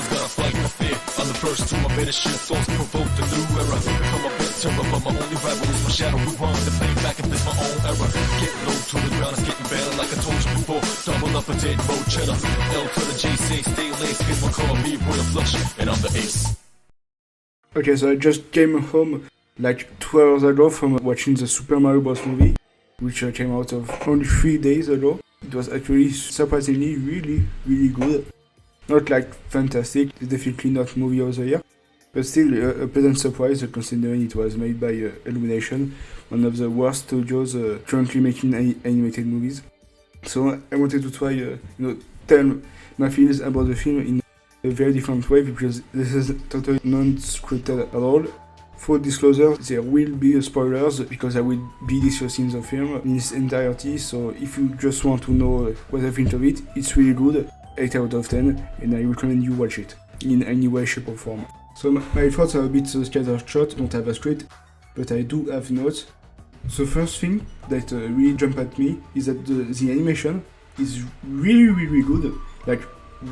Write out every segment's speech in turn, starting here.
hands, gotta fight the fear. I'm the first to my better shit, thoughts provoked the new era. Become a bit terror, but my only rival is my shadow. We run the play back if it's my own error. Get low to the ground, it's getting better like I told you before. Double up a dead road cheddar. L to the J, say stay late, spin my car, me with a flush, and I'm the ace. Okay, so I just came home like 2 hours ago from watching the Super Mario Bros. Movie, which came out of only 3 days ago. It was actually surprisingly really good. Not like fantastic, it's definitely not movie of the year, but still a pleasant surprise considering it was made by Illumination, one of the worst studios currently making animated movies. So I wanted to try, tell my feelings about the film in a very different way, because this is totally non-scripted at all. Full disclosure, there will be spoilers because I will be discussing the film in its entirety, so if you just want to know what I think of it, it's really good, 8 out of 10, and I recommend you watch it, in any way, shape or form. So my thoughts are a bit scattershot, don't have a script, but I do have notes. The first thing that really jumped at me is that the animation is really good, like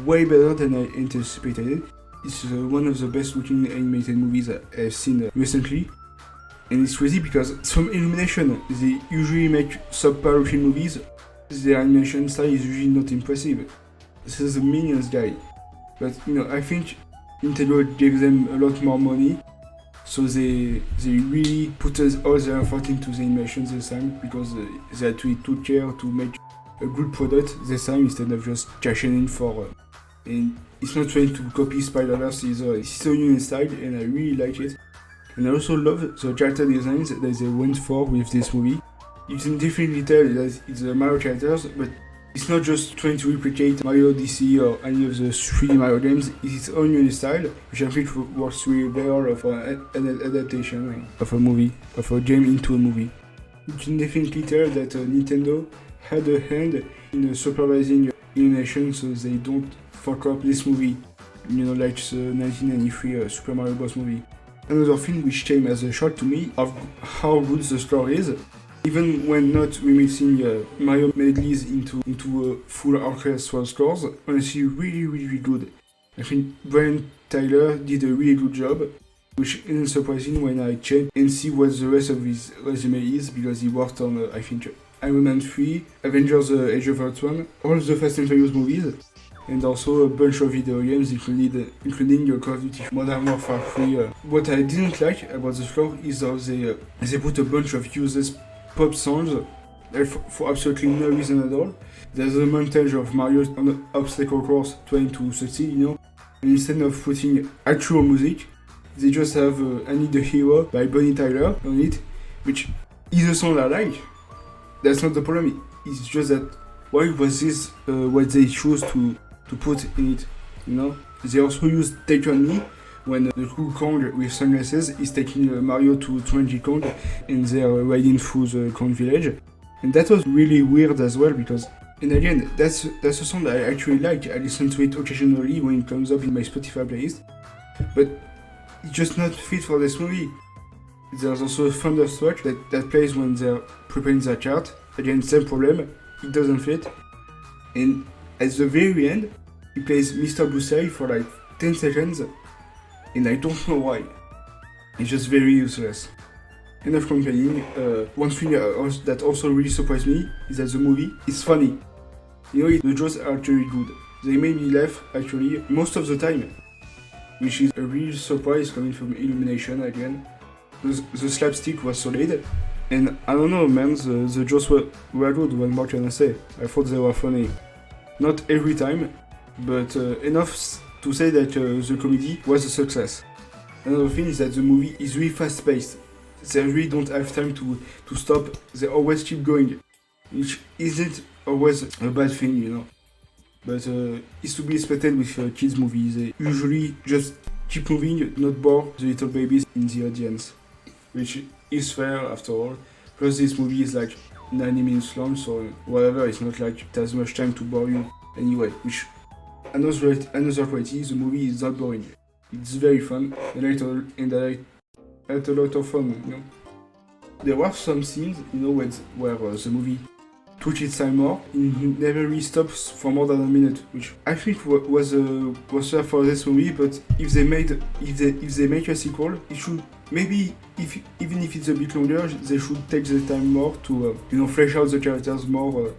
way better than I anticipated. It's one of the best looking animated movies I've seen recently, and it's crazy because from Illumination, they usually make subpar looking movies. Their animation style is usually not impressive. This is a Minions guy, but I think Nintendo gave them a lot more money, so they really put all their effort into the animation this time, because they actually took care to make a good product this time instead of just cashing in for. And it's not trying to copy Spider-Verse either, it's so new in style and I really like it. And I also love the character designs that they went for with this movie. You can definitely tell that it's the Mario characters, but it's not just trying to replicate Mario DC or any of the 3D Mario games, it's its own unique style, which I think works really well for an adaptation of a movie, of a game into a movie. You can definitely tell that Nintendo had a hand in supervising animation so they don't fuck up this movie, like the 1993 Super Mario Bros. Movie. Another thing which came as a shock to me of how good the score is, even when not remixing Mario medleys into full orchestral scores, honestly really good. I think Brian Tyler did a really good job, which isn't surprising when I check and see what the rest of his resume is, because he worked on, I think, Iron Man 3, Avengers Age of Ultron, all the Fast and Furious movies, and also a bunch of video games, including Call of Duty Modern Warfare 3. What I didn't like about the score is how they put a bunch of useless pop songs for absolutely no reason at all. There's a montage of Mario on an obstacle course trying to succeed, and instead of putting actual music, they just have I Need a Hero by Bonnie Tyler on it, which is a song I like. That's not the problem, it's just that why was this what they chose to put in it, They also used Take On Me when the cool Kong with sunglasses is taking Mario to Donkey Kong and they're riding through the Kong village. And that was really weird as well, because, and again, that's a song that I actually like. I listen to it occasionally when it comes up in my Spotify playlist, but it's just not fit for this movie. There's also a Thunderstruck that plays when they're preparing their cart. Again, same problem, it doesn't fit. And at the very end, he plays Mr. Busai for like 10 seconds, and I don't know why. It's just very useless. Enough complaining. One thing that also really surprised me is that the movie is funny. The jokes are actually good. They made me laugh actually most of the time, which is a real surprise coming from Illumination again. The slapstick was solid, and I don't know, man, the jokes were good. What more can I say? I thought they were funny. Not every time, but enough to say that the comedy was a success. Another thing is that the movie is really fast-paced. They really don't have time to stop, they always keep going, which isn't always a bad thing, But it's to be expected with kids movies. They usually just keep moving, not bore the little babies in the audience, which is fair after all. Plus this movie is like 90 minutes long, so whatever, it's not like it has much time to bore you anyway, which another quality, the movie is not boring. It's very fun, and I had a lot of fun, There were some scenes, where the movie twitch its time more. It never really stops for more than a minute, which I think was fair for this movie. But if they make a sequel, it should maybe even if it's a bit longer, they should take the time more to flesh out the characters more.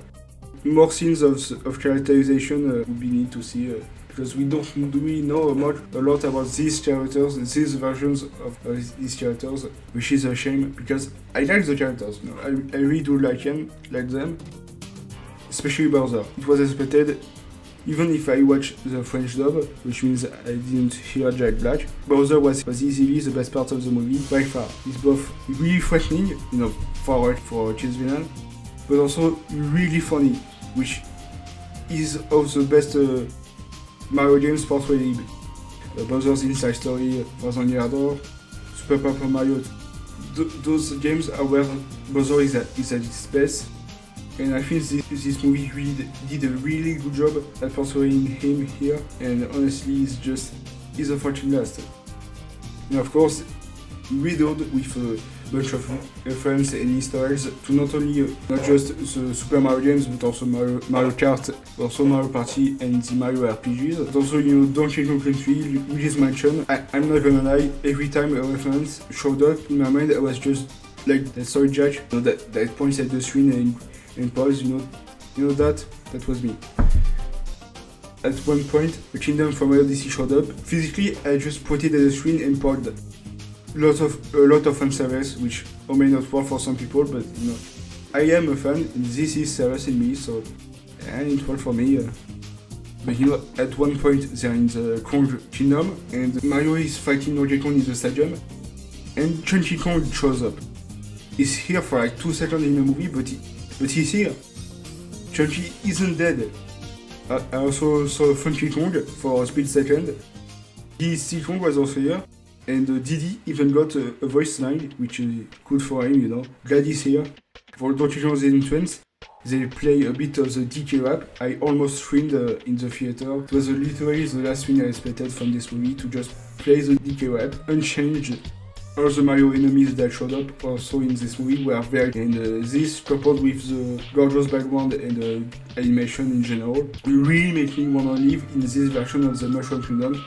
More scenes of characterization would be neat to see. Because we don't really know a lot about these characters, these versions of these characters, which is a shame, because I like the characters, I really do like them, especially Bowser. It was expected, even if I watched the French dub, which means I didn't hear Jack Black, Bowser was easily the best part of the movie, by far. He's both really threatening, for a cheese villain, but also really funny, which is of the best Mario games portrayed. Bowser's Inside Story, Thousand Year Door, Super Paper Mario. Those games are where Bowser is at its best, and I think this movie really did a really good job at portraying him here, and honestly he's a fucking blast. And of course, riddled with a bunch of references and Easter eggs to not just the Super Mario games, but also Mario Kart, also Mario Party and the Mario RPGs, but also Donkey Kong Country, Luigi's Mansion. I'm not gonna lie, every time a reference showed up in my mind, I was just like that Soy Jack, that points at the screen and pause, that was me. At one point, the Kingdom from Odyssey showed up. Physically, I just pointed at the screen and paused. A lot of fan service, which may not work for some people, but I am a fan, and this is serious in me, so and it worked for me. But at one point they're in the Kong Kingdom, and Mario is fighting Donkey Kong in the stadium, and Chunky Kong shows up. He's here for like 2 seconds in the movie, but he's here. Chunky isn't dead. I also saw Funky Kong for a split second. Sea Kong was also here. And Diddy even got a voice line, which is good for him, Glad he's here. For Donkey Kong's entrance, they play a bit of the DK rap. I almost screamed in the theater. It was literally the last thing I expected from this movie, to just play the DK rap, unchanged. All the Mario enemies that showed up also in this movie were very good. And this, coupled with the gorgeous background and the animation in general, really make me want to live in this version of the Mushroom Kingdom.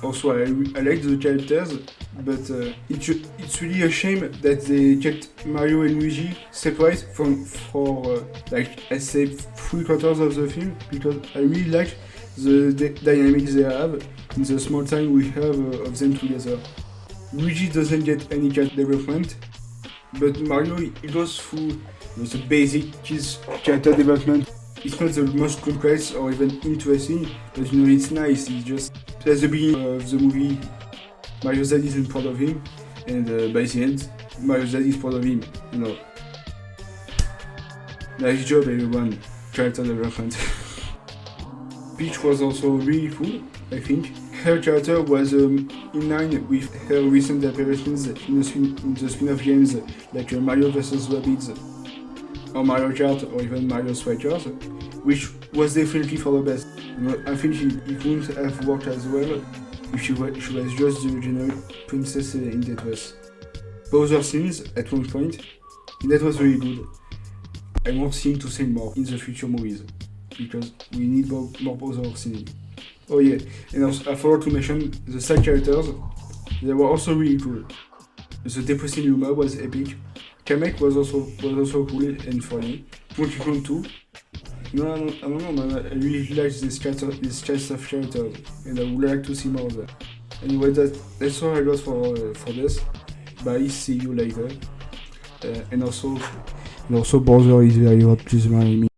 Also, I like the characters, but it's really a shame that they kept Mario and Luigi separate for I say 3/4 of the film, because I really like the dynamics they have in the small time we have of them together. Luigi doesn't get any character development, but Mario he goes through the basic character development. It's not the most complex or even interesting, but it's nice. It's just at the beginning of the movie, Mario's dad isn't proud of him, and by the end, Mario's dad is proud of him. Nice job, everyone. Character development. Peach was also really cool, I think. Her character was in line with her recent appearances in the spin-off games like Mario vs. Rabbids, or Mario Kart, or even Mario Strikers, which was definitely for the best. I think it wouldn't have worked as well if she was just the generic princess in that dress. Bowser sings at one point, and that was really good. I want him to sing more in the future movies, because we need more Bowser singing. Oh yeah, and also, I forgot to mention the side characters. They were also really cool. The depressing humor was epic. Kamek was also cool and funny. Donkey Kong 2. I don't know, man. I really like this cast of characters, and I would like to see more of them. Anyway, that's all I got for this. Bye, see you later. And also Bowser is very hot, please marry me.